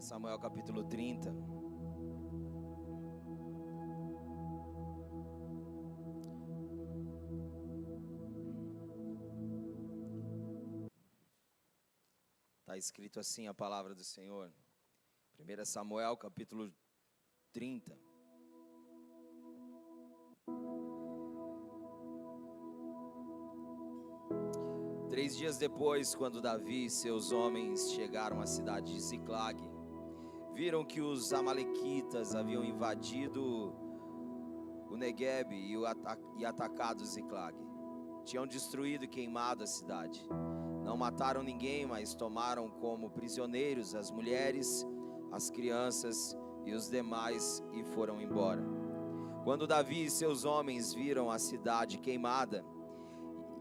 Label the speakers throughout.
Speaker 1: 1 Samuel capítulo 30. Está escrito assim a palavra do Senhor. 1 Samuel capítulo 30. Três dias depois, quando Davi e seus homens chegaram à cidade de Ziclag, viram que os amalequitas haviam invadido o Neguebe e atacado Ziclag. Tinham destruído e queimado a cidade. Não mataram ninguém, mas tomaram como prisioneiros as mulheres, as crianças e os demais e foram embora. Quando Davi e seus homens viram a cidade queimada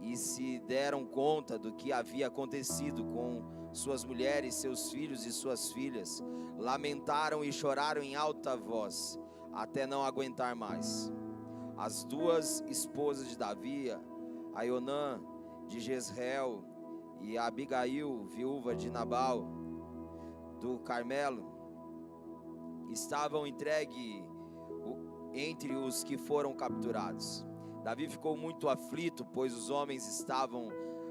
Speaker 1: e se deram conta do que havia acontecido com suas mulheres, seus filhos e suas filhas, lamentaram e choraram em alta voz, até não aguentar mais. As duas esposas de Davi, Aionã de Jezreel e Abigail, viúva de Nabal do Carmelo, estavam entregues entre os que foram capturados. Davi ficou muito aflito, pois os homens estavam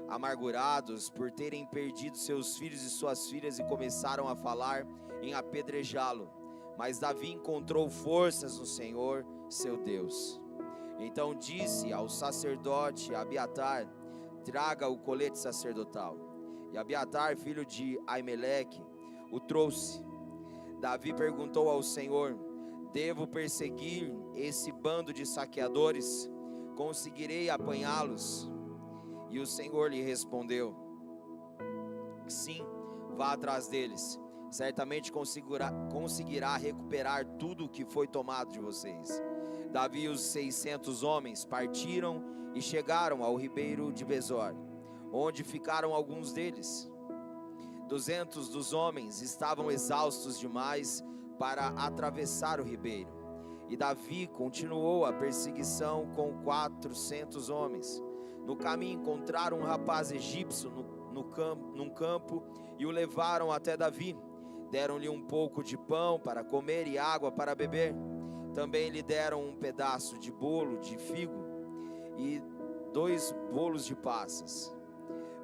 Speaker 1: amargurados por terem perdido seus filhos e suas filhas e começaram a falar em apedrejá-lo. Mas Davi encontrou forças no Senhor, seu Deus. Então disse ao sacerdote Abiatar: traga o colete sacerdotal. E Abiatar, filho de Aimeleque, o trouxe. Davi perguntou ao Senhor: devo perseguir esse bando de saqueadores? Conseguirei apanhá-los? E o Senhor lhe respondeu: sim, vá atrás deles. Certamente conseguirá recuperar tudo o que foi tomado de vocês. Davi e os 600 homens partiram e chegaram ao ribeiro de Besor, onde ficaram alguns deles. 200 dos homens estavam exaustos demais para atravessar o ribeiro. E Davi continuou a perseguição com 400 homens. No caminho encontraram um rapaz egípcio num campo e o levaram até Davi. Deram-lhe um pouco de pão para comer e água para beber. Também lhe deram um pedaço de bolo de figo e 2 bolos de passas,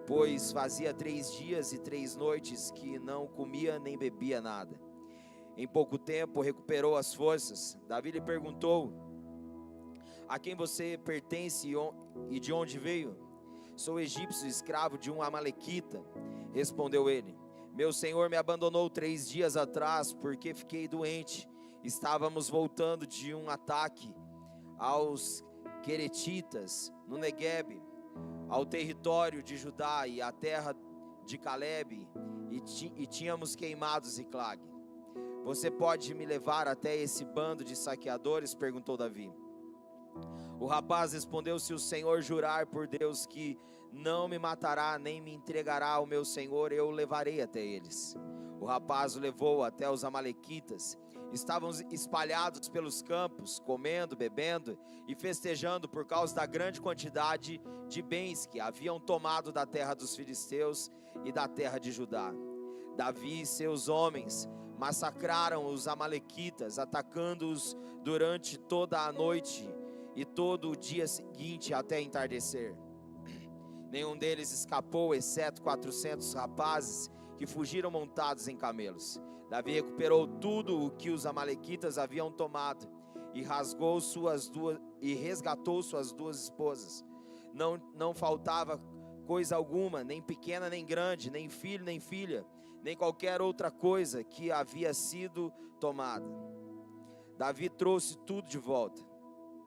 Speaker 1: pois fazia 3 dias e 3 noites que não comia nem bebia nada. Em pouco tempo recuperou as forças. Davi lhe perguntou: a quem você pertence e de onde veio? Sou egípcio, escravo de um amalequita. Respondeu ele: meu senhor me abandonou 3 dias atrás porque fiquei doente. Estávamos voltando de um ataque aos queretitas no Neguebe, ao território de Judá e à terra de Calebe, e tínhamos queimado Ziclag. Você pode me levar até esse bando de saqueadores? Perguntou Davi. O rapaz respondeu: se o Senhor jurar por Deus que não me matará nem me entregará ao meu senhor, eu o levarei até eles. O rapaz o levou até os amalequitas. Estavam espalhados pelos campos, comendo, bebendo e festejando por causa da grande quantidade de bens que haviam tomado da terra dos filisteus e da terra de Judá. Davi e seus homens massacraram os amalequitas, atacando-os durante toda a noite e todo o dia seguinte até entardecer. Nenhum deles escapou, exceto 400 rapazes que fugiram montados em camelos. Davi recuperou tudo o que os amalequitas haviam tomado e resgatou suas 2 esposas. Não faltava coisa alguma, nem pequena nem grande, nem filho nem filha, nem qualquer outra coisa que havia sido tomada. Davi trouxe tudo de volta.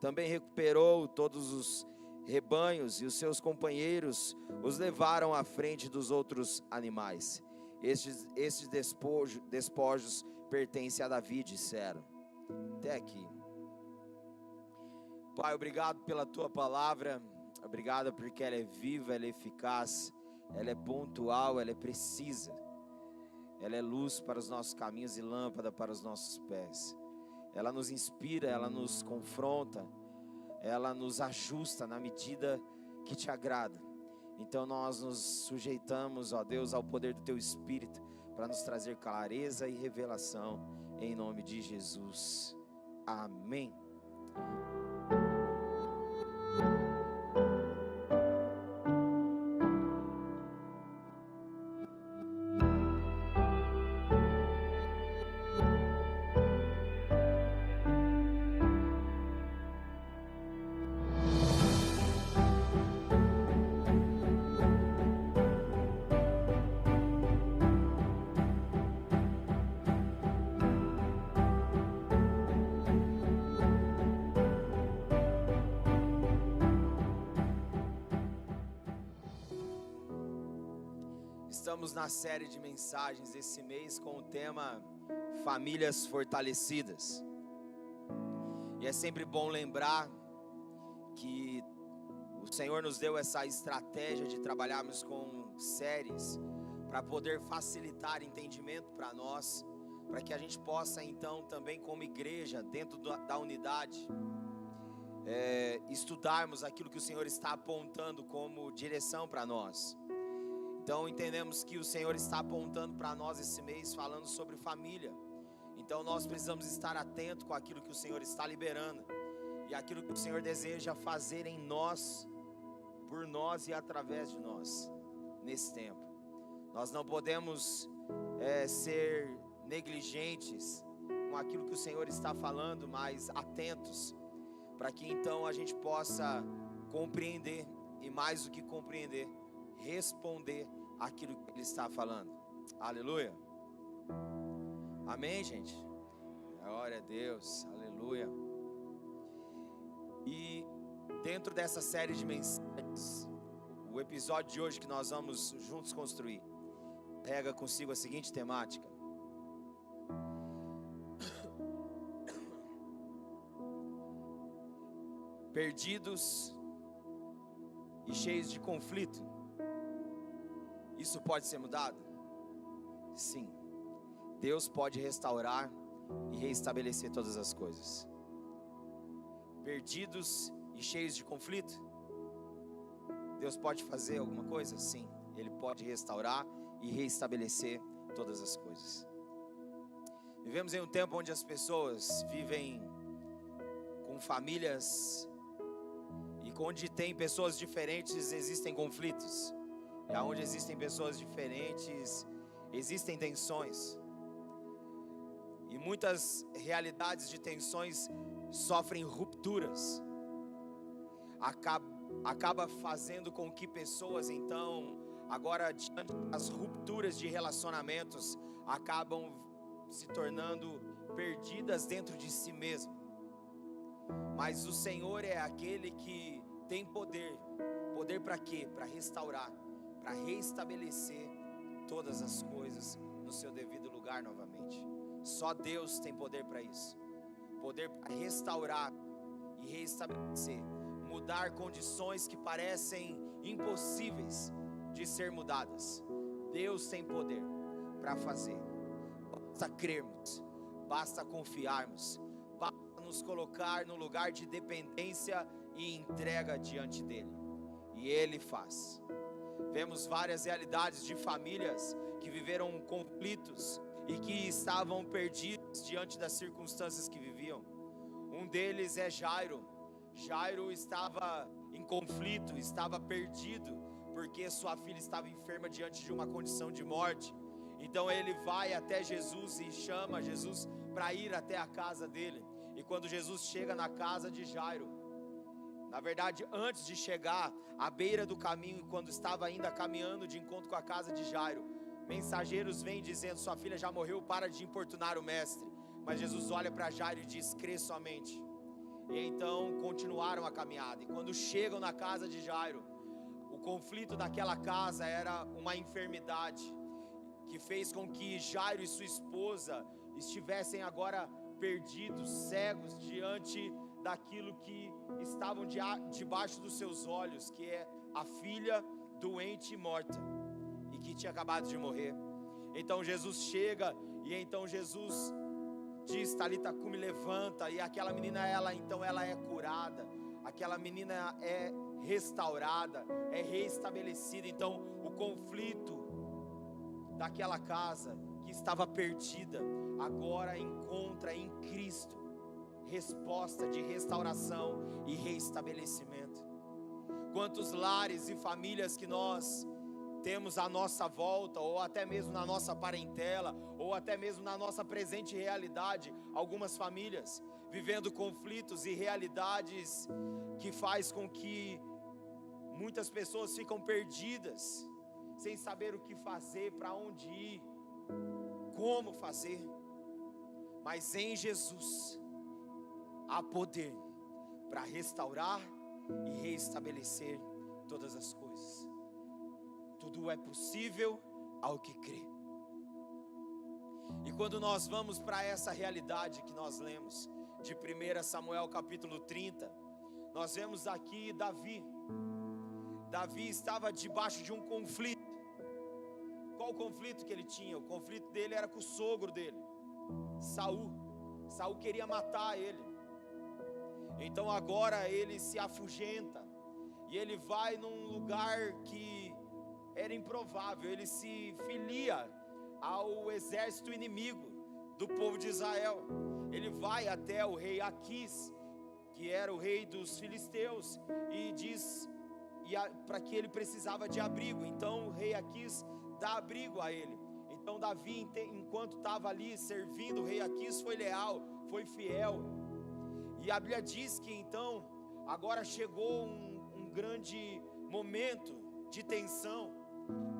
Speaker 1: Também recuperou todos os rebanhos e os seus companheiros os levaram à frente dos outros animais. Estes despojos pertencem a Davi, disseram. Até aqui. Pai, obrigado pela tua palavra. Obrigado porque ela é viva, ela é eficaz, ela é pontual, ela é precisa. Ela é luz para os nossos caminhos e lâmpada para os nossos pés. Ela nos inspira, ela nos confronta, ela nos ajusta na medida que te agrada. Então nós nos sujeitamos, ó Deus, ao poder do teu Espírito, para nos trazer clareza e revelação, em nome de Jesus. Amém. Estamos na série de mensagens esse mês com o tema Famílias Fortalecidas. E é sempre bom lembrar que o Senhor nos deu essa estratégia de trabalharmos com séries para poder facilitar entendimento para nós, para que a gente possa então também como igreja, dentro da unidade, estudarmos aquilo que o Senhor está apontando como direção para nós. Então entendemos que o Senhor está apontando para nós esse mês falando sobre família. Então nós precisamos estar atentos com aquilo que o Senhor está liberando e aquilo que o Senhor deseja fazer em nós, por nós e através de nós nesse tempo. Nós não podemos ser negligentes com aquilo que o Senhor está falando, mas atentos para que então a gente possa compreender e mais do que compreender, responder aquilo que Ele está falando. Aleluia. Amém, gente? Glória a Deus. Aleluia. E dentro dessa série de mensagens, o episódio de hoje que nós vamos juntos construir pega consigo a seguinte temática: perdidos e cheios de conflito. Isso pode ser mudado? Sim. Deus pode restaurar e reestabelecer todas as coisas. Perdidos e cheios de conflito, Deus pode fazer alguma coisa? Sim. Ele pode restaurar e reestabelecer todas as coisas. Vivemos em um tempo onde as pessoas vivem com famílias e onde tem pessoas diferentes existem conflitos. E onde existem pessoas diferentes existem tensões. E muitas realidades de tensões sofrem rupturas. Acaba fazendo com que pessoas então, agora diante das rupturas de relacionamentos, acabam se tornando perdidas dentro de si mesmo. Mas o Senhor é aquele que tem poder. Poder para quê? Para restaurar, para reestabelecer todas as coisas no seu devido lugar novamente. Só Deus tem poder para isso. Poder para restaurar e reestabelecer, mudar condições que parecem impossíveis de ser mudadas. Deus tem poder para fazer. Basta crermos, basta confiarmos, basta nos colocar no lugar de dependência e entrega diante dele. E Ele faz. Vemos várias realidades de famílias que viveram conflitos e que estavam perdidos diante das circunstâncias que viviam. Um deles é Jairo. Jairo estava em conflito, estava perdido, porque sua filha estava enferma diante de uma condição de morte. Então ele vai até Jesus e chama Jesus para ir até a casa dele. E quando Jesus chega na casa de Jairo, na verdade, antes de chegar à beira do caminho, quando estava ainda caminhando de encontro com a casa de Jairo, mensageiros vêm dizendo: sua filha já morreu, para de importunar o mestre. Mas Jesus olha para Jairo e diz: crê somente. E então continuaram a caminhada. E quando chegam na casa de Jairo, o conflito daquela casa era uma enfermidade que fez com que Jairo e sua esposa estivessem agora perdidos, cegos diante daquilo que estavam debaixo dos seus olhos, que é a filha doente e morta, e que tinha acabado de morrer. Então Jesus chega, e então Jesus diz: Talita cumi, levanta. E aquela menina, ela é curada, aquela menina é restaurada, é reestabelecida. Então o conflito daquela casa que estava perdida, agora encontra em Cristo resposta de restauração e reestabelecimento. Quantos lares e famílias que nós temos à nossa volta, ou até mesmo na nossa parentela, ou até mesmo na nossa presente realidade, algumas famílias vivendo conflitos e realidades que faz com que muitas pessoas ficam perdidas, sem saber o que fazer, para onde ir, como fazer. Mas em Jesus há poder para restaurar e reestabelecer todas as coisas. Tudo é possível ao que crê. E quando nós vamos para essa realidade que nós lemos de 1 Samuel capítulo 30, nós vemos aqui Davi. Davi estava debaixo de um conflito. Qual o conflito que ele tinha? O conflito dele era com o sogro dele, Saul. Saul queria matar ele. Então agora ele se afugenta e ele vai num lugar que era improvável. Ele se filia ao exército inimigo do povo de Israel. Ele vai até o rei Aquis, que era o rei dos filisteus, e diz para que ele precisava de abrigo. Então o rei Aquis dá abrigo a ele. Então Davi, enquanto estava ali servindo o rei Aquis, foi leal, foi fiel. E a Bíblia diz que então agora chegou um grande momento de tensão,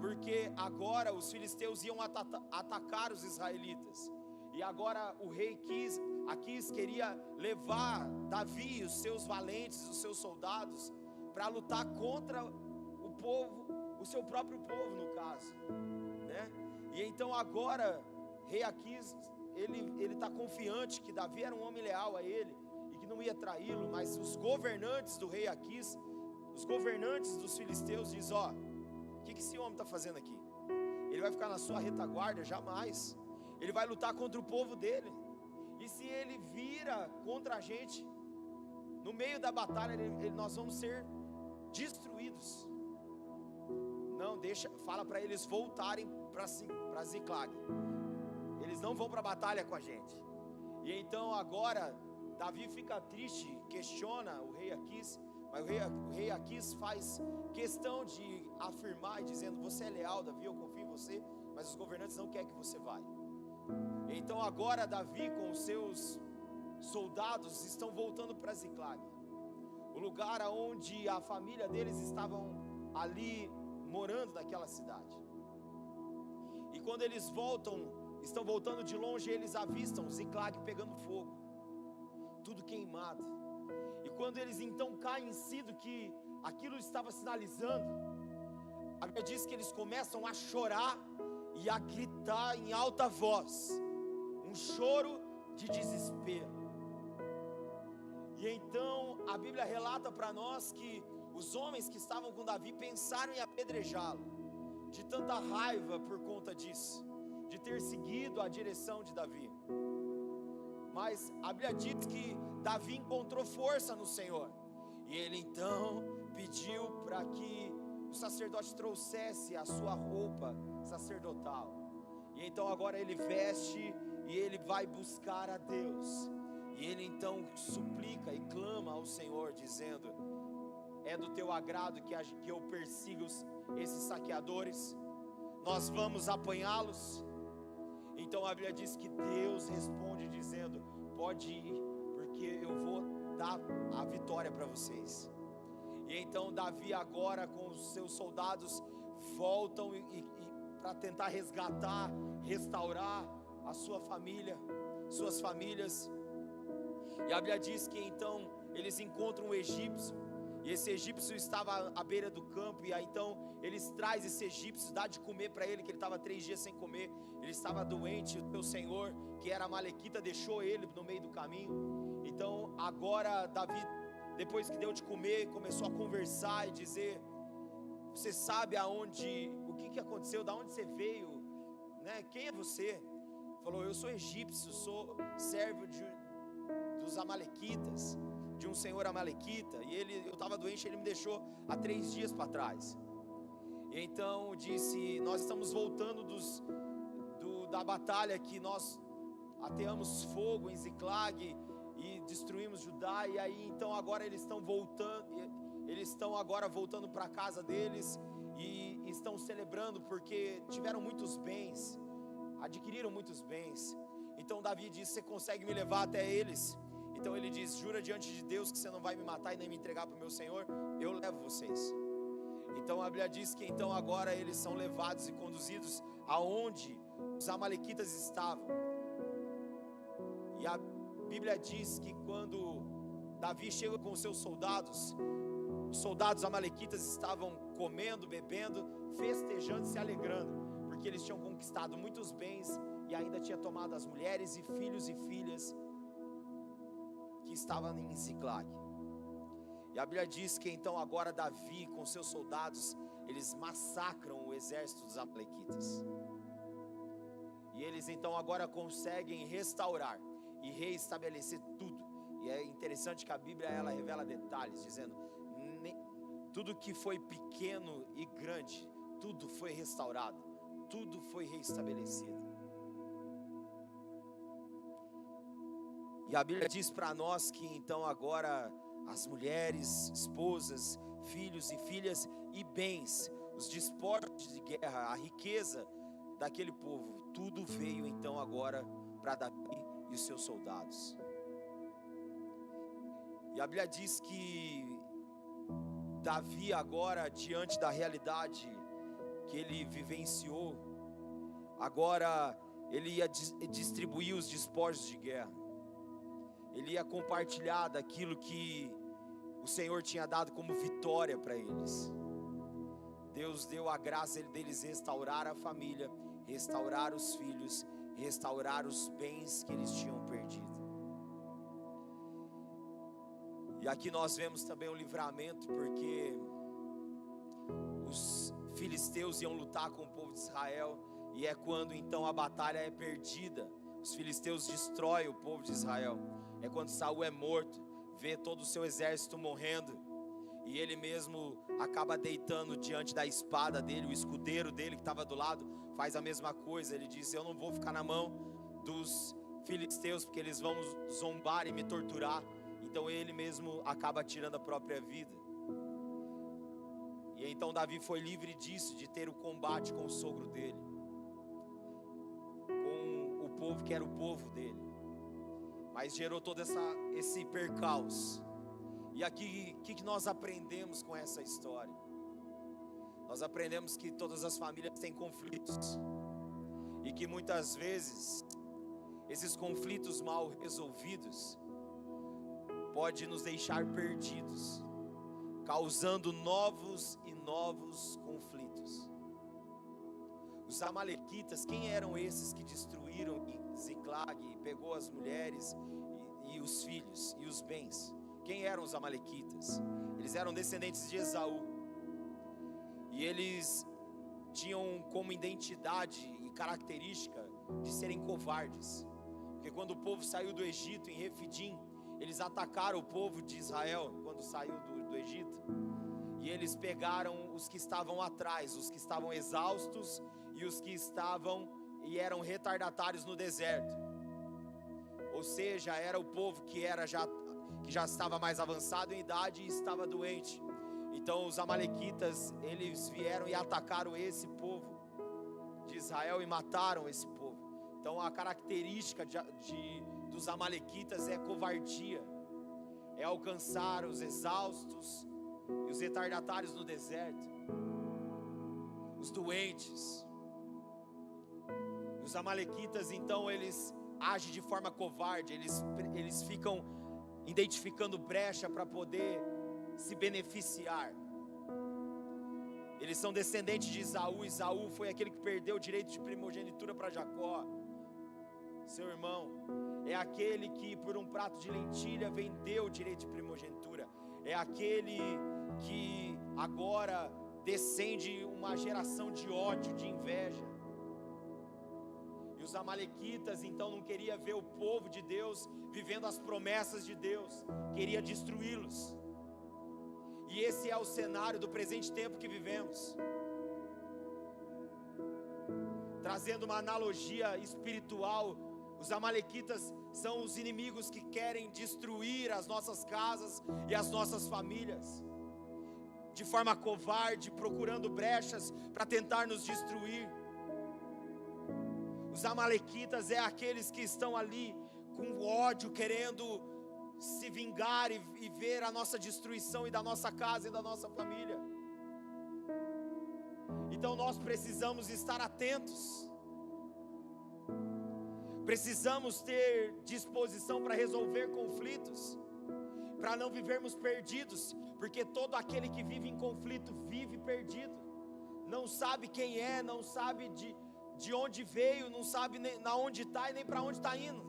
Speaker 1: porque agora os filisteus iam atacar os israelitas. E agora o rei Aquis queria levar Davi, os seus valentes, os seus soldados, para lutar contra o povo, o seu próprio povo no caso, né? E então agora rei Aquis, ele está confiante que Davi era um homem leal a ele e que não ia traí-lo. Mas os governantes do rei Aquis, os governantes dos filisteus dizem: ó, o que esse homem está fazendo aqui? Ele vai ficar na sua retaguarda? Jamais. Ele vai lutar contra o povo dele. E se ele vira contra a gente, no meio da batalha, nós vamos ser destruídos. Não, fala para eles voltarem para Ziclag. Eles não vão para a batalha com a gente. E então agora Davi fica triste, questiona o rei Aquis. Mas o rei Aquis faz questão de afirmar, dizendo: você é leal, Davi, eu confio em você, mas os governantes não querem que você vá. Então agora Davi com os seus soldados estão voltando para Ziclag, o lugar onde a família deles estavam ali morando naquela cidade. E quando eles estão voltando de longe, eles avistam Ziclag pegando fogo, tudo queimado. E quando eles então caem em si do que aquilo estava sinalizando, a Bíblia diz que eles começam a chorar e a gritar em alta voz, um choro de desespero. E então a Bíblia relata para nós que os homens que estavam com Davi pensaram em apedrejá-lo, de tanta raiva por conta disso, de ter seguido a direção de Davi. Mas a Bíblia diz que Davi encontrou força no Senhor, e ele então pediu para que o sacerdote trouxesse a sua roupa sacerdotal. E então agora ele veste e ele vai buscar a Deus. E ele então suplica e clama ao Senhor, dizendo: é do teu agrado que eu persiga esses saqueadores? Nós vamos apanhá-los? Então a Bíblia diz que Deus responde dizendo: pode ir, porque eu vou dar a vitória para vocês. E então Davi agora com os seus soldados voltam para tentar resgatar, restaurar a sua família, suas famílias. E a Bíblia diz que então eles encontram um egípcio, e esse egípcio estava à beira do campo. E aí então eles trazem esse egípcio, dá de comer para ele, que ele estava 3 dias sem comer, ele estava doente. O teu senhor, que era amalequita, deixou ele no meio do caminho. Então agora Davi, depois que deu de comer, começou a conversar e dizer: você sabe o que aconteceu, da onde você veio, né? Quem é você? Falou: eu sou egípcio, sou servo dos amalequitas, de um senhor amalequita, e eu estava doente, ele me deixou há 3 dias para trás. E então disse: nós estamos voltando
Speaker 2: da batalha que nós ateamos fogo em Ziclag e destruímos Judá, e aí então agora eles estão voltando para a casa deles e estão celebrando porque tiveram muitos bens, adquiriram muitos bens. Então Davi diz: você consegue me levar até eles? Então ele diz: jura diante de Deus que você não vai me matar e nem me entregar para o meu Senhor, eu levo vocês. Então a Bíblia diz que então agora eles são levados e conduzidos aonde os amalequitas estavam. E a Bíblia diz que quando Davi chega com os seus soldados, os soldados amalequitas estavam comendo, bebendo, festejando e se alegrando, porque eles tinham conquistado muitos bens e ainda tinha tomado as mulheres e filhos e filhas que estavam em Ziclag. E a Bíblia diz que então agora Davi com seus soldados, eles massacram o exército dos amalequitas. E eles então agora conseguem restaurar e reestabelecer tudo. E é interessante que a Bíblia ela revela detalhes, dizendo: tudo que foi pequeno e grande, tudo foi restaurado, tudo foi reestabelecido. E a Bíblia diz para nós que então agora as mulheres, esposas, filhos e filhas e bens, os despojos de guerra, a riqueza daquele povo, tudo veio então agora para Davi e os seus soldados. E a Bíblia diz que Davi agora, diante da realidade que ele vivenciou, agora ele ia distribuir os despojos de guerra. Ele ia compartilhar daquilo que o Senhor tinha dado como vitória para eles. Deus deu a graça deles restaurar a família, restaurar os filhos, restaurar os bens que eles tinham perdido. E aqui nós vemos também um livramento, porque os filisteus iam lutar com o povo de Israel, e é quando então a batalha é perdida. Os filisteus destroem o povo de Israel. É quando Saul é morto, vê todo o seu exército morrendo, e ele mesmo acaba deitando diante da espada dele. O escudeiro dele que estava do lado faz a mesma coisa. Ele diz: eu não vou ficar na mão dos filisteus, porque eles vão zombar e me torturar. Então ele mesmo acaba tirando a própria vida. E então Davi foi livre disso, de ter o combate com o sogro dele, com o povo que era o povo dele. Mas gerou todo esse percalço. E aqui, o que nós aprendemos com essa história? Nós aprendemos que todas as famílias têm conflitos, e que muitas vezes esses conflitos mal resolvidos pode nos deixar perdidos, causando novos e novos conflitos. Os amalequitas, quem eram esses que destruíram Ziclag e pegou as mulheres e os filhos e os bens? Quem eram os amalequitas? Eles eram descendentes de Esaú, e eles tinham como identidade e característica de serem covardes, porque quando o povo saiu do Egito, em Refidim, eles atacaram o povo de Israel quando saiu do Egito, e eles pegaram os que estavam atrás, os que estavam exaustos e os que estavam e eram retardatários no deserto. Ou seja, era o povo que já estava mais avançado em idade e estava doente. Então os amalequitas, eles vieram e atacaram esse povo de Israel e mataram esse povo. Então a característica dos amalequitas é covardia, é alcançar os exaustos e os retardatários no deserto, os doentes. Os amalequitas então eles agem de forma covarde, eles ficam identificando brecha para poder se beneficiar. Eles são descendentes de Esaú. Esaú foi aquele que perdeu o direito de primogenitura para Jacó, seu irmão. É aquele que por um prato de lentilha vendeu o direito de primogenitura. É aquele que agora descende uma geração de ódio, de inveja. E os amalequitas então não queria ver o povo de Deus vivendo as promessas de Deus, queria destruí-los. E esse é o cenário do presente tempo que vivemos. Trazendo uma analogia espiritual, os amalequitas são os inimigos que querem destruir as nossas casas e as nossas famílias, de forma covarde, procurando brechas para tentar nos destruir. Os amalequitas é aqueles que estão ali com ódio, querendo se vingar e ver a nossa destruição e da nossa casa e da nossa família. Então nós precisamos estar atentos, precisamos ter disposição para resolver conflitos, para não vivermos perdidos, porque todo aquele que vive em conflito vive perdido, não sabe quem é, não sabe de onde veio, não sabe nem na onde está e nem para onde está indo.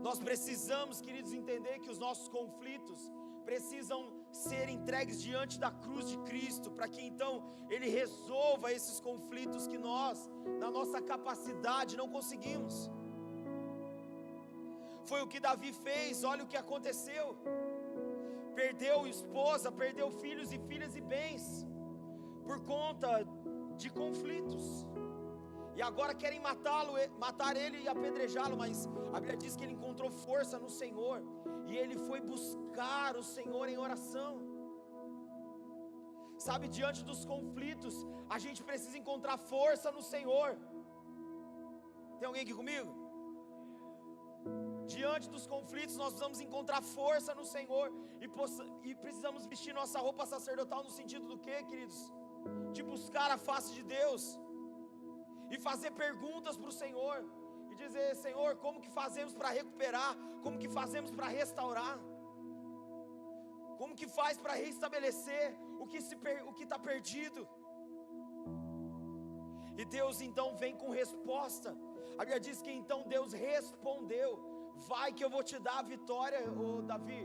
Speaker 2: Nós precisamos, queridos, entender que os nossos conflitos precisam ser entregues diante da cruz de Cristo, para que então Ele resolva esses conflitos que nós, na nossa capacidade, não conseguimos. Foi o que Davi fez, olha o que aconteceu. Perdeu esposa, perdeu filhos e filhas e bens, por conta de conflitos. E agora querem matar ele e apedrejá-lo, mas a Bíblia diz que ele encontrou força no Senhor, e ele foi buscar o Senhor em oração. Sabe, diante dos conflitos, a gente precisa encontrar força no Senhor. Tem alguém aqui comigo? Diante dos conflitos, nós precisamos encontrar força no Senhor, e precisamos vestir nossa roupa sacerdotal no sentido do quê, queridos? De buscar a face de Deus, e fazer perguntas para o Senhor, e dizer: Senhor, como que fazemos para recuperar? Como que fazemos para restaurar? Como que faz para restabelecer o que está perdido? E Deus então vem com resposta. A Bíblia diz que então Deus respondeu: vai que eu vou te dar a vitória, ô Davi.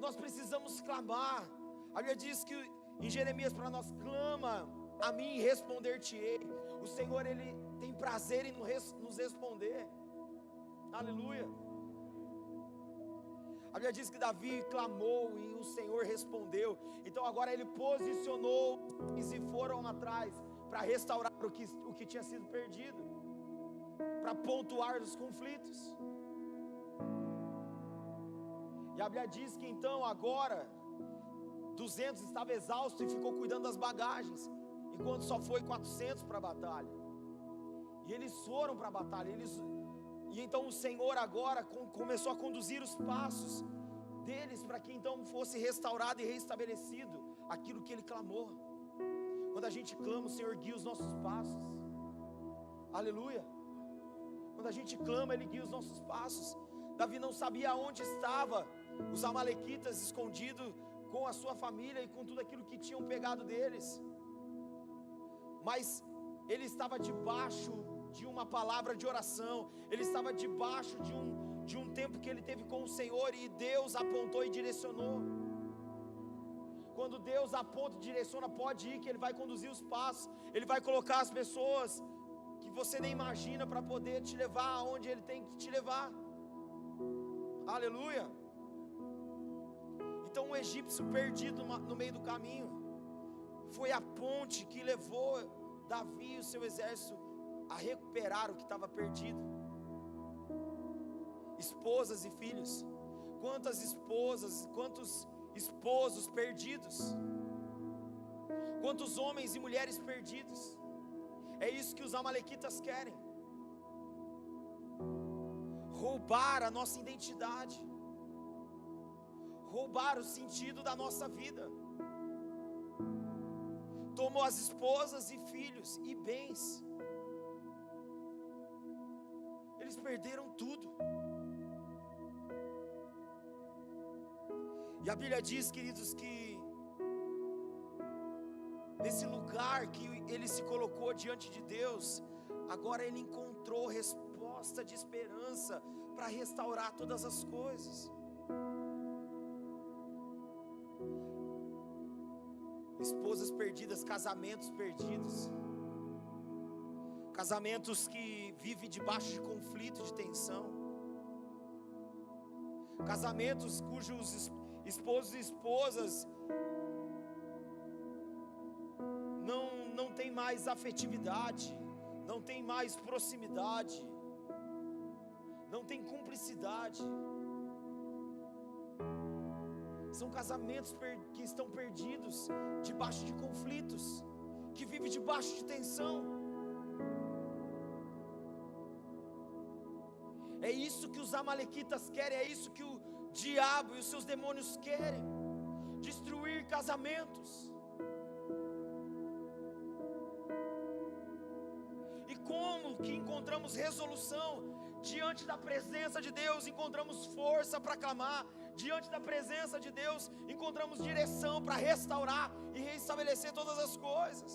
Speaker 2: Nós precisamos clamar. A Bíblia diz que em Jeremias para nós: clama a mim e responder-te-ei. O Senhor, Ele tem prazer em nos responder. Aleluia. A Bíblia diz que Davi clamou e o Senhor respondeu. Então agora ele posicionou e foram atrás para restaurar o que tinha sido perdido, para pontuar os conflitos. E a Bíblia diz que então agora 200 estava exausto e ficou cuidando das bagagens, enquanto só foi 400 para a batalha. E eles foram para a batalha, e então o Senhor agora começou a conduzir os passos deles, para que então fosse restaurado e restabelecido aquilo que ele clamou. Quando a gente clama, o Senhor guia os nossos passos. Aleluia. Quando a gente clama, Ele guia os nossos passos. Davi não sabia onde estava os amalequitas escondidos, com a sua família e com tudo aquilo que tinham pegado deles, mas ele estava debaixo de uma palavra de oração, ele estava debaixo de um tempo que ele teve com o Senhor, e Deus apontou e direcionou. Quando Deus aponta e direciona, pode ir, que Ele vai conduzir os passos, Ele vai colocar as pessoas que você nem imagina para poder te levar aonde Ele tem que te levar. Aleluia. Então um egípcio perdido no meio do caminho foi a ponte que levou Davi e o seu exército a recuperar o que estava perdido. Esposas e filhos, quantas esposas, quantos esposos perdidos, quantos homens e mulheres perdidos. É isso que os amalequitas querem: roubar a nossa identidade, roubar o sentido da nossa vida. Tomou as esposas e filhos e bens, eles perderam tudo. E a Bíblia diz, queridos, que nesse lugar que ele se colocou diante de Deus, agora ele encontrou resposta de esperança para restaurar todas as coisas. Esposas perdidas, casamentos perdidos, casamentos que vivem debaixo de conflito, de tensão, casamentos cujos esposos e esposas mais afetividade, não tem mais proximidade, não tem cumplicidade. São casamentos que estão perdidos debaixo de conflitos, que vivem debaixo de tensão. É isso que os amalequitas querem, é isso que o diabo e os seus demônios querem: destruir casamentos. E como que encontramos resolução? Diante da presença de Deus encontramos força para clamar. Diante da presença de Deus encontramos direção para restaurar e restabelecer todas as coisas.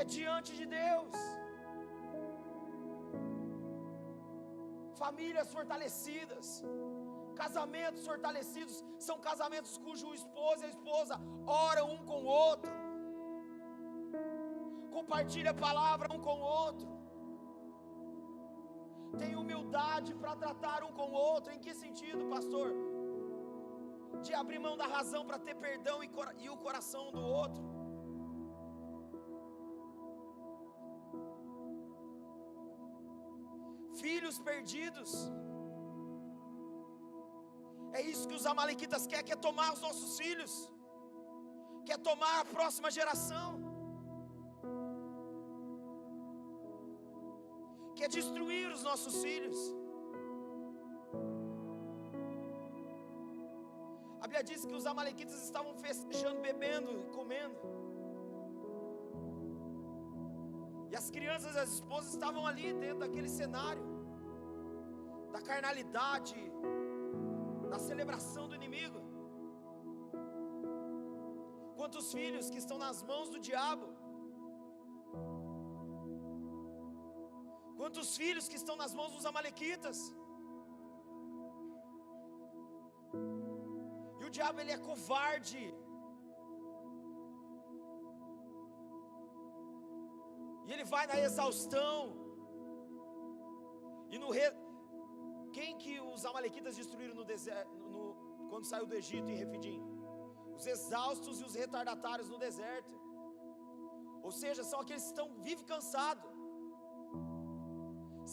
Speaker 2: É diante de Deus. Famílias fortalecidas, casamentos fortalecidos, são casamentos cujo esposo e a esposa oram um com o outro, compartilham a palavra um com o outro, tem humildade para tratar um com o outro. Em que sentido, pastor? De abrir mão da razão para ter perdão e o coração do outro. Filhos perdidos, é isso que os amalequitas querem, quer tomar os nossos filhos, quer tomar a próxima geração, quer destruir os nossos filhos. A Bíblia diz que os amalequitas estavam festejando, bebendo e comendo, e as crianças e as esposas estavam ali dentro daquele cenário da carnalidade, da celebração do inimigo. Quantos filhos que estão nas mãos do diabo? Quantos filhos que estão nas mãos dos amalequitas? E o diabo, ele é covarde. E ele vai na exaustão. E quem que os amalequitas destruíram no deserto, quando saiu do Egito em Refidim? Os exaustos e os retardatários no deserto. Ou seja, são aqueles que vivem cansados.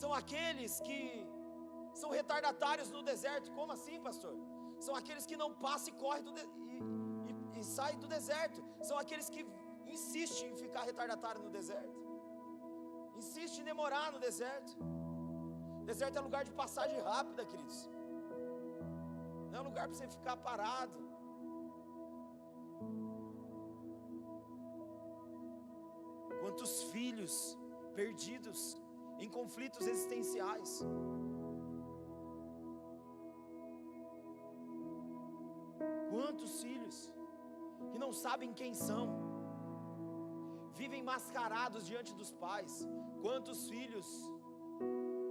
Speaker 2: São aqueles que são retardatários no deserto. Como assim, pastor? São aqueles que não passam e correm e saem do deserto. São aqueles que insistem em ficar retardatário no deserto, insistem em demorar no deserto. Deserto é lugar de passagem rápida, queridos. Não é lugar para você ficar parado. Quantos filhos perdidos em conflitos existenciais. Quantos filhos que não sabem quem são, vivem mascarados diante dos pais. Quantos filhos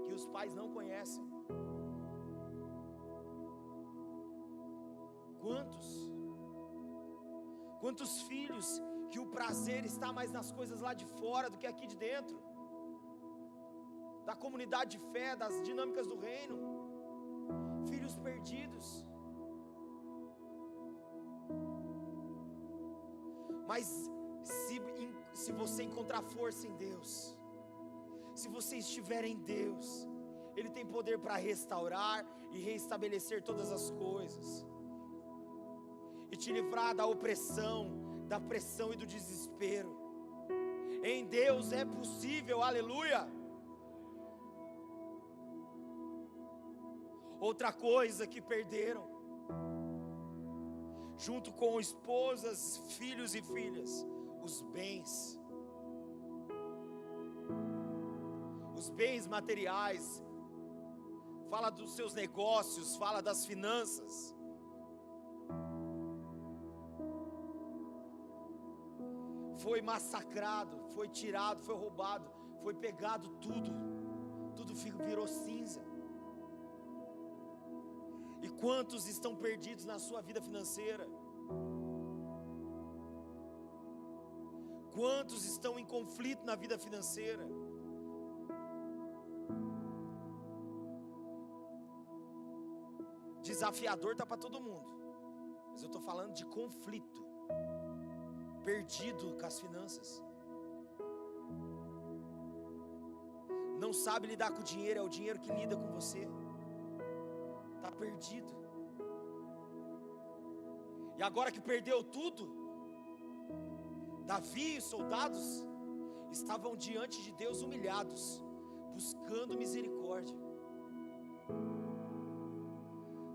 Speaker 2: que os pais não conhecem. Quantos filhos que o prazer está mais nas coisas lá de fora do que aqui de dentro, da comunidade de fé, das dinâmicas do reino. Filhos perdidos. Mas se você encontrar força em Deus, se você estiver em Deus, Ele tem poder para restaurar e reestabelecer todas as coisas, e te livrar da opressão, da pressão e do desespero. Em Deus é possível, aleluia. Outra coisa que perderam, junto com esposas, filhos e filhas, os bens. Os bens materiais. Fala dos seus negócios, fala das finanças. Foi massacrado, foi tirado, foi roubado, foi pegado tudo virou cinza. E quantos estão perdidos na sua vida financeira? Quantos estão em conflito na vida financeira? Desafiador está para todo mundo, mas eu estou falando de conflito, perdido com as finanças. não sabe lidar com o dinheiro, é o dinheiro que lida com você. Está perdido. E agora que perdeu tudo, Davi e os soldados estavam diante de Deus humilhados, buscando misericórdia.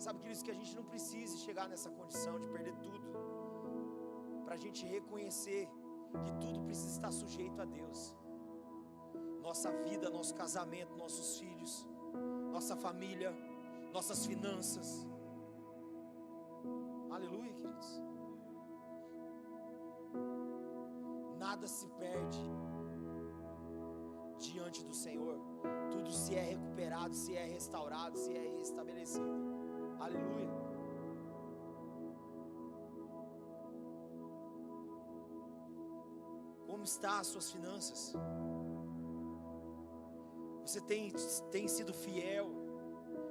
Speaker 2: Sabe, queridos, que a gente não precise chegar nessa condição de perder tudo, para a gente reconhecer que tudo precisa estar sujeito a Deus. Nossa vida, nosso casamento, nossos filhos, nossa família, nossas finanças. Aleluia, queridos. Nada se perde diante do Senhor. Tudo se é recuperado, se é restaurado, se é restabelecido. Aleluia. Como estão as suas finanças? Você tem sido fiel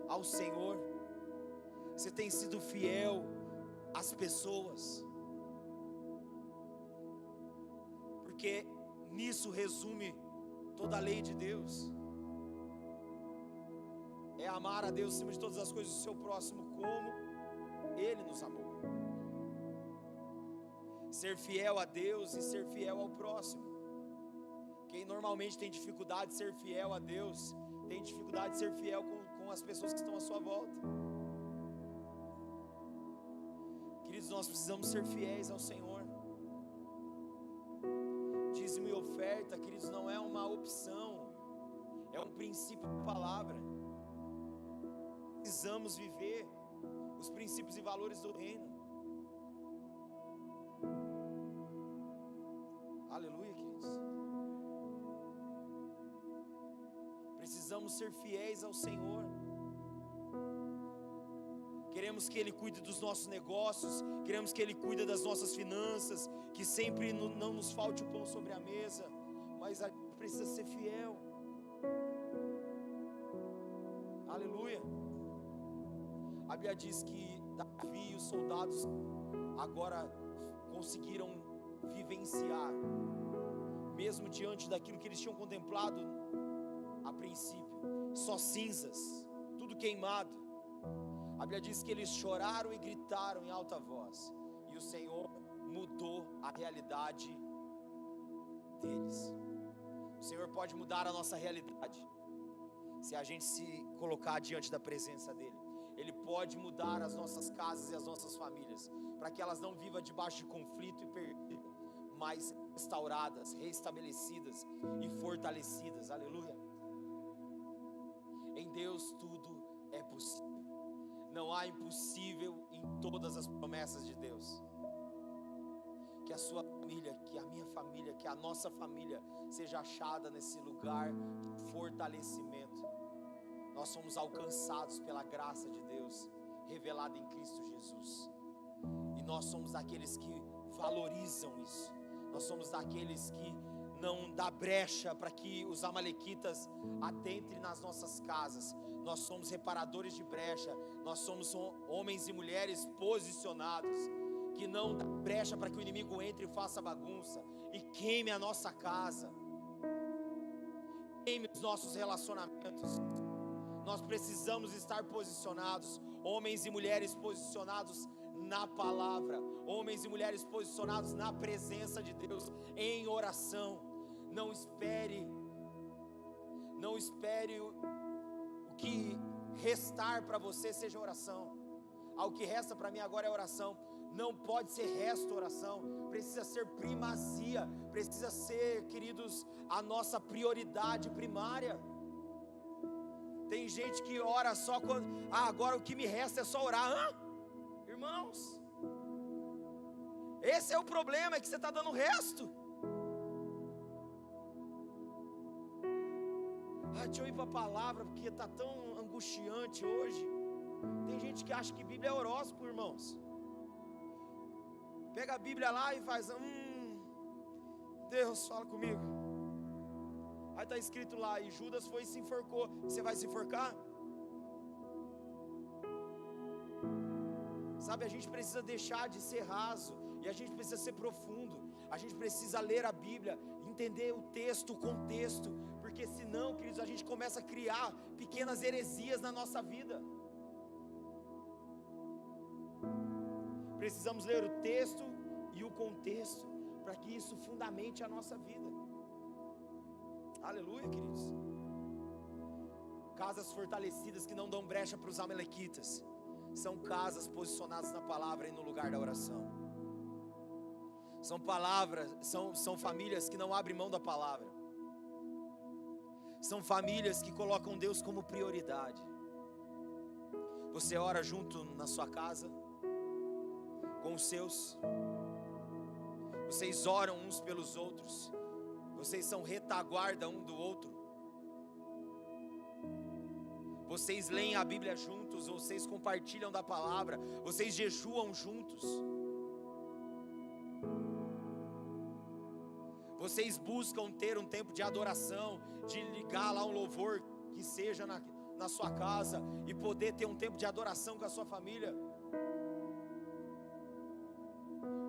Speaker 2: ao Senhor? Você tem sido fiel às pessoas? Porque nisso resume toda a lei de Deus. É amar a Deus acima de todas as coisas, o seu próximo como Ele nos amou. Ser fiel a Deus e ser fiel ao próximo. Quem normalmente tem dificuldade de ser fiel a Deus, tem dificuldade de ser fiel com as pessoas que estão à sua volta. Queridos, nós precisamos ser fiéis ao Senhor. Dízimo e oferta, queridos, não é uma opção, é um princípio da palavra. Precisamos viver os princípios e valores do reino. Aleluia, queridos. Precisamos ser fiéis ao Senhor. Queremos que Ele cuide dos nossos negócios, queremos que Ele cuide das nossas finanças, que sempre não nos falte o pão sobre a mesa, mas a gente precisa ser fiel. Aleluia. A Bíblia diz que Davi e os soldados agora conseguiram vivenciar, mesmo diante daquilo que eles tinham contemplado a princípio, só cinzas, tudo queimado. A Bíblia diz que eles choraram e gritaram em alta voz, e o Senhor mudou a realidade deles. O Senhor pode mudar a nossa realidade, se a gente se colocar diante da presença dEle. Ele pode mudar as nossas casas e as nossas famílias, para que elas não vivam debaixo de conflito e perdido, mas restauradas, restabelecidas e fortalecidas. Aleluia. Em Deus tudo é possível. Não há impossível em todas as promessas de Deus. Que a sua família, que a minha família, que a nossa família seja achada nesse lugar de fortalecimento. Nós somos alcançados pela graça de Deus revelada em Cristo Jesus. E nós somos daqueles que valorizam isso. Nós somos daqueles que não dá brecha para que os amalequitas adentrem nas nossas casas. Nós somos reparadores de brecha. Nós somos homens e mulheres posicionados, que não dá brecha para que o inimigo entre e faça bagunça e queime a nossa casa, queime os nossos relacionamentos. Nós precisamos estar posicionados, homens e mulheres posicionados na palavra, homens e mulheres posicionados na presença de Deus, em oração. Não espere o que restar para você seja oração. O que resta para mim agora é oração. Não pode ser resto oração, precisa ser primazia, precisa ser, queridos, a nossa prioridade primária. Tem gente que ora só quando, agora o que me resta é só orar. Irmãos, esse é o problema, é que você está dando o resto. Deixa eu ir para a palavra, porque está tão angustiante hoje. Tem gente que acha que Bíblia é horóscopo, irmãos. Pega a Bíblia lá e faz, Deus fala comigo. Aí está escrito lá, e Judas foi e se enforcou. Você vai se enforcar? Sabe, a gente precisa deixar de ser raso, e a gente precisa ser profundo. A gente precisa ler a Bíblia, entender o texto, o contexto, porque senão, queridos, a gente começa a criar pequenas heresias na nossa vida. Precisamos ler o texto e o contexto, para que isso fundamente a nossa vida. Aleluia, queridos. Casas fortalecidas que não dão brecha para os amalequitas, são casas posicionadas na palavra e no lugar da oração. São palavras, são famílias que não abrem mão da palavra. São famílias que colocam Deus como prioridade. Você ora junto na sua casa, com os seus. Vocês oram uns pelos outros. Vocês são retaguarda um do outro. Vocês leem a Bíblia juntos, vocês compartilham da palavra, vocês jejuam juntos. Vocês buscam ter um tempo de adoração, de ligar lá um louvor que seja na sua casa e poder ter um tempo de adoração com a sua família.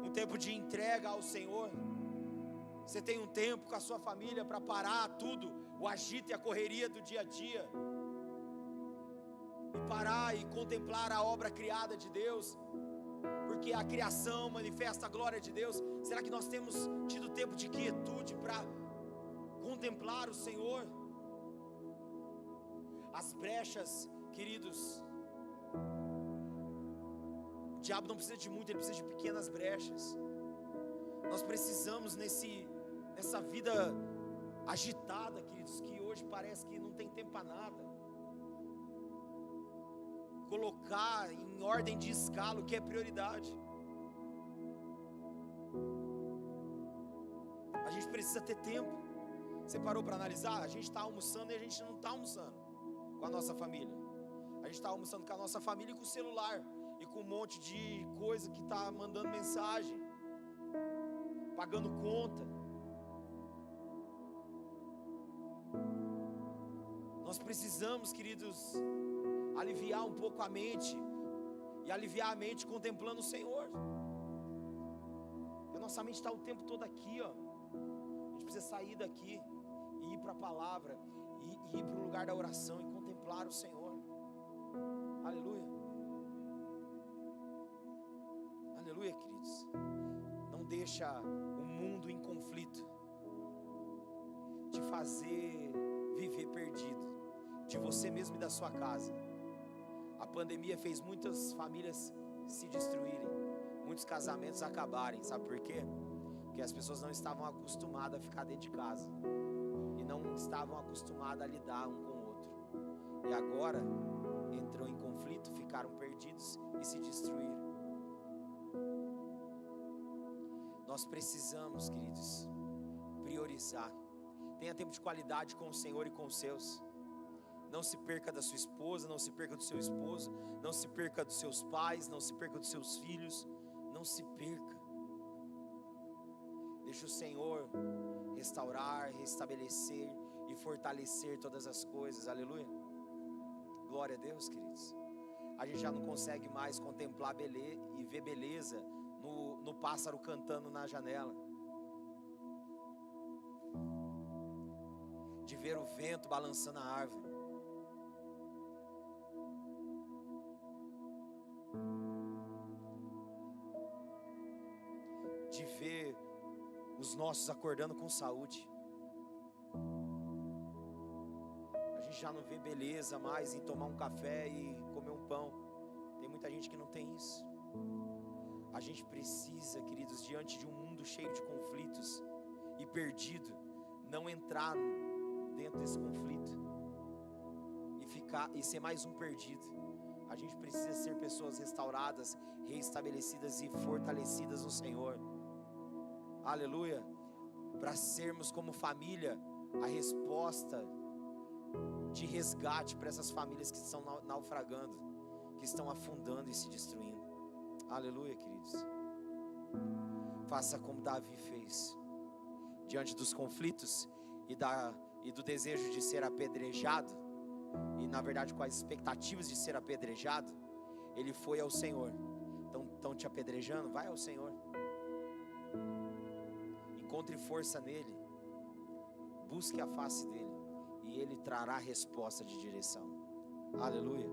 Speaker 2: Um tempo de entrega ao Senhor. Você tem um tempo com a sua família para parar tudo, o agito e a correria do dia a dia, e parar e contemplar a obra criada de Deus, porque a criação manifesta a glória de Deus. Será que nós temos tido tempo de quietude para contemplar o Senhor? As brechas, queridos, o diabo não precisa de muito, ele precisa de pequenas brechas. Nós precisamos nessa vida agitada, queridos, que hoje parece que não tem tempo para nada, colocar em ordem de escala o que é prioridade. A gente precisa ter tempo. Você parou para analisar? A gente está almoçando e a gente não está almoçando com a nossa família. A gente está almoçando com a nossa família e com o celular, e com um monte de coisa que está mandando mensagem, pagando conta. Nós precisamos, queridos, aliviar um pouco a mente, e aliviar a mente contemplando o Senhor. Porque a nossa mente está o tempo todo aqui, ó. A gente precisa sair daqui e ir para a palavra, e ir para o lugar da oração e contemplar o Senhor. Aleluia. Aleluia, queridos. Não deixa o mundo em conflito te fazer viver perdido, de você mesmo e da sua casa. A pandemia fez muitas famílias se destruírem, muitos casamentos acabarem. Sabe por quê? Porque as pessoas não estavam acostumadas a ficar dentro de casa, e não estavam acostumadas a lidar um com o outro, e agora entrou em conflito, ficaram perdidos e se destruíram. Nós precisamos, queridos, priorizar. Tenha tempo de qualidade com o Senhor e com os seus. Não se perca da sua esposa, não se perca do seu esposo, não se perca dos seus pais, não se perca dos seus filhos. Não se perca. Deixa o Senhor restaurar, restabelecer e fortalecer todas as coisas. Aleluia. Glória a Deus, queridos. A gente já não consegue mais contemplar e ver beleza no pássaro cantando na janela, de ver o vento balançando a árvore, de ver os nossos acordando com saúde. A gente já não vê beleza mais em tomar um café e comer um pão. Tem muita gente que não tem isso. A gente precisa, queridos, diante de um mundo cheio de conflitos e perdido, não entrar dentro desse conflito e ser mais um perdido. A gente precisa ser pessoas restauradas, reestabelecidas e fortalecidas no Senhor. Aleluia. Para sermos como família a resposta de resgate para essas famílias que estão naufragando, que estão afundando e se destruindo. Aleluia, queridos. Faça como Davi fez diante dos conflitos e do desejo de ser apedrejado, e na verdade com as expectativas de ser apedrejado. Ele foi ao Senhor. Estão te apedrejando? Vai ao Senhor, encontre força nele, busque a face dele, e ele trará resposta de direção. Aleluia.